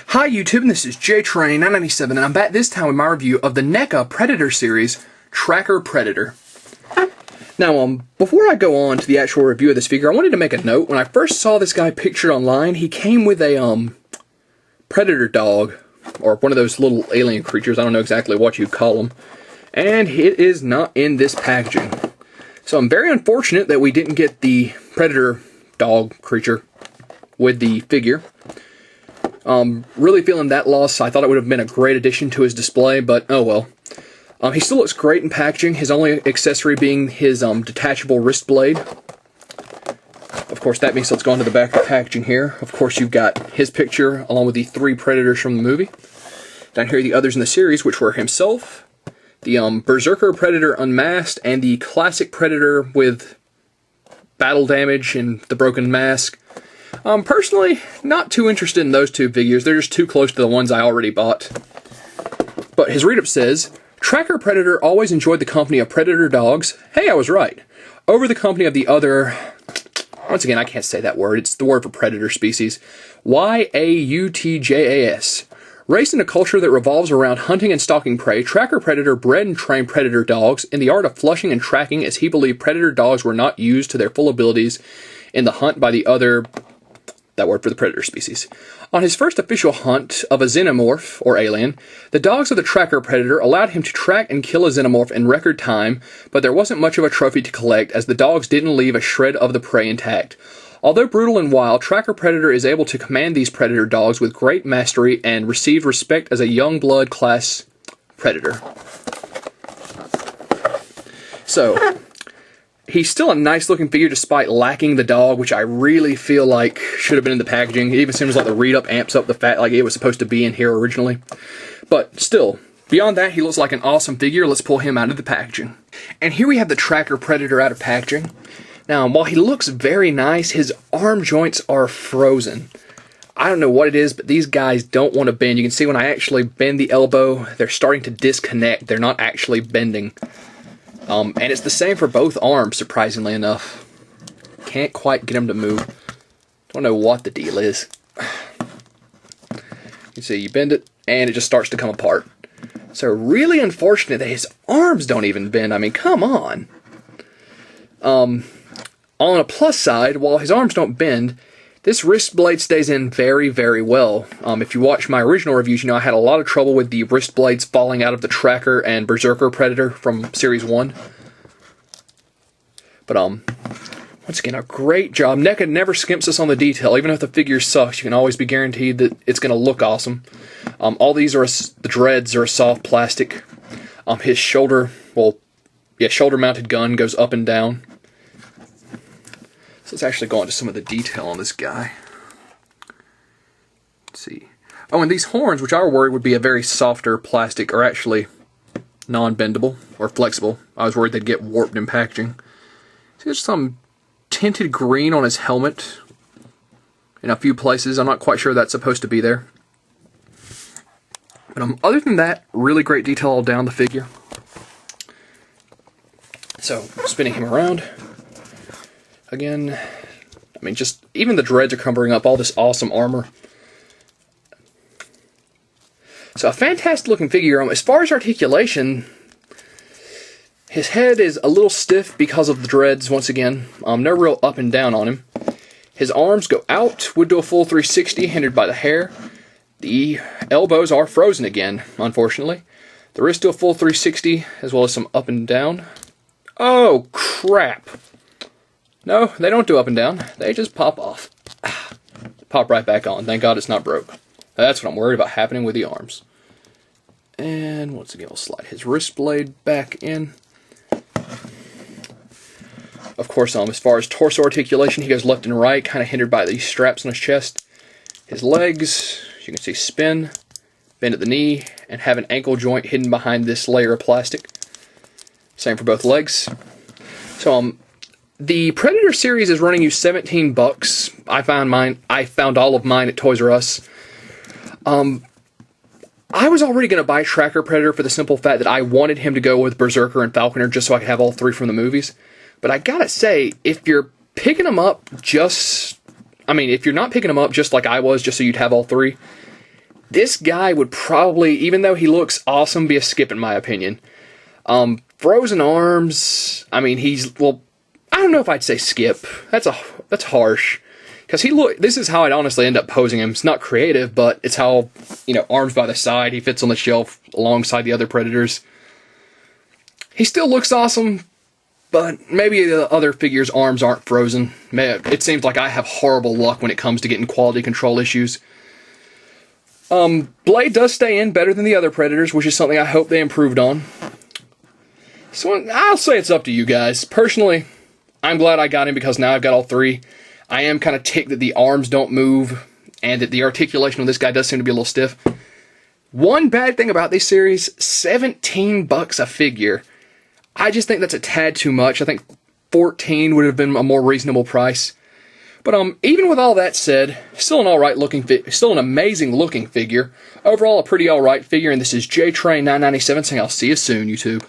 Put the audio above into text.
Hi YouTube, this is JTrain997 and I'm back this time with my review of the NECA Predator series, Tracker Predator. Now, before I go on to the actual review of this figure, I wanted to make a note. When I first saw this guy pictured online, he came with a predator dog, or one of those little alien creatures, I don't know exactly what you call them, and it is not in this packaging. So I'm very unfortunate that we didn't get the predator dog creature with the figure. Really feeling that loss. I thought it would have been a great addition to his display, but oh well. He still looks great in packaging, his only accessory being his detachable wrist blade. Of course, that means let's go on to the back of the packaging here. Of course, you've got his picture along with the 3 Predators from the movie. Down here are the others in the series, which were himself, the Berserker Predator Unmasked, and the classic Predator with battle damage and the broken mask. Personally, not too interested in those 2 figures. They're just too close to the ones I already bought. But his read-up says, Tracker Predator always enjoyed the company of predator dogs. Hey, I was right. Over the company of the other... Once again, I can't say that word. It's the word for predator species. Yautjas. Raised in a culture that revolves around hunting and stalking prey, Tracker Predator bred and trained predator dogs in the art of flushing and tracking, as he believed predator dogs were not used to their full abilities in the hunt by the other... that word for the predator species. On his first official hunt of a xenomorph, or alien, the dogs of the Tracker Predator allowed him to track and kill a xenomorph in record time, but there wasn't much of a trophy to collect, as the dogs didn't leave a shred of the prey intact. Although brutal and wild, Tracker Predator is able to command these predator dogs with great mastery and received respect as a young blood class predator. So... he's still a nice looking figure despite lacking the dog, which I really feel like should have been in the packaging. It even seems like the read-up amps up the fact like it was supposed to be in here originally. But still, beyond that, he looks like an awesome figure. Let's pull him out of the packaging. And here we have the Tracker Predator out of packaging. Now, while he looks very nice, his arm joints are frozen. I don't know what it is, but these guys don't want to bend. You can see when I actually bend the elbow, they're starting to disconnect. They're not actually bending. And it's the same for both arms, surprisingly enough. Can't quite get them to move. Don't know what the deal is. You see, you bend it, and it just starts to come apart. So really unfortunate that his arms don't even bend. I mean, come on. On a plus side, while his arms don't bend, this wrist blade stays in very, very well. If you watch my original reviews, you know I had a lot of trouble with the wrist blades falling out of the Tracker and Berserker Predator from Series 1. But, once again, a great job. NECA never skimps us on the detail. Even if the figure sucks, you can always be guaranteed that it's going to look awesome. All these are, the dreads are a soft plastic. His shoulder, shoulder-mounted gun goes up and down. Let's actually go into some of the detail on this guy. Let's see. Oh, and these horns, which I was worried would be a very softer plastic, are actually non-bendable or flexible. I was worried they'd get warped in packaging. See, there's some tinted green on his helmet in a few places. I'm not quite sure that's supposed to be there. But other than that, really great detail all down the figure. So, spinning him around. Again, I mean, just even the dreads are covering up all this awesome armor. So a fantastic looking figure. As far as articulation, his head is a little stiff because of the dreads, once again. No real up and down on him. His arms go out, would do a full 360, hindered by the hair. The elbows are frozen again, unfortunately. The wrists do a full 360, as well as some up and down. Oh, crap. No, they don't do up and down. They just pop off. Pop right back on. Thank God it's not broke. That's what I'm worried about happening with the arms. And once again, we'll slide his wrist blade back in. Of course, as far as torso articulation, he goes left and right, kind of hindered by these straps on his chest. His legs, as you can see, spin, bend at the knee, and have an ankle joint hidden behind this layer of plastic. Same for both legs. So, the Predator series is running you $17. I found all of mine at Toys R Us. I was already going to buy Tracker Predator for the simple fact that I wanted him to go with Berserker and Falconer just so I could have all 3 from the movies. But I gotta say, if you're picking them up if you're not picking them up just like I was, just so you'd have all 3, this guy would probably, even though he looks awesome, be a skip in my opinion. Frozen arms, I mean, well, I don't know if I'd say skip. That's harsh. Because this is how I'd honestly end up posing him. It's not creative, but it's how, arms by the side, he fits on the shelf alongside the other Predators. He still looks awesome, but maybe the other figures' arms aren't frozen. It seems like I have horrible luck when it comes to getting quality control issues. Blade does stay in better than the other Predators, which is something I hope they improved on. So I'll say it's up to you guys. Personally, I'm glad I got him because now I've got all three. I am kind of ticked that the arms don't move and that the articulation of this guy does seem to be a little stiff. One bad thing about this series, $17 a figure. I just think that's a tad too much. I think 14 would have been a more reasonable price. But even with all that said, still an alright looking still an amazing looking figure. Overall, a pretty alright figure, and this is JTrain997 saying I'll see you soon, YouTube.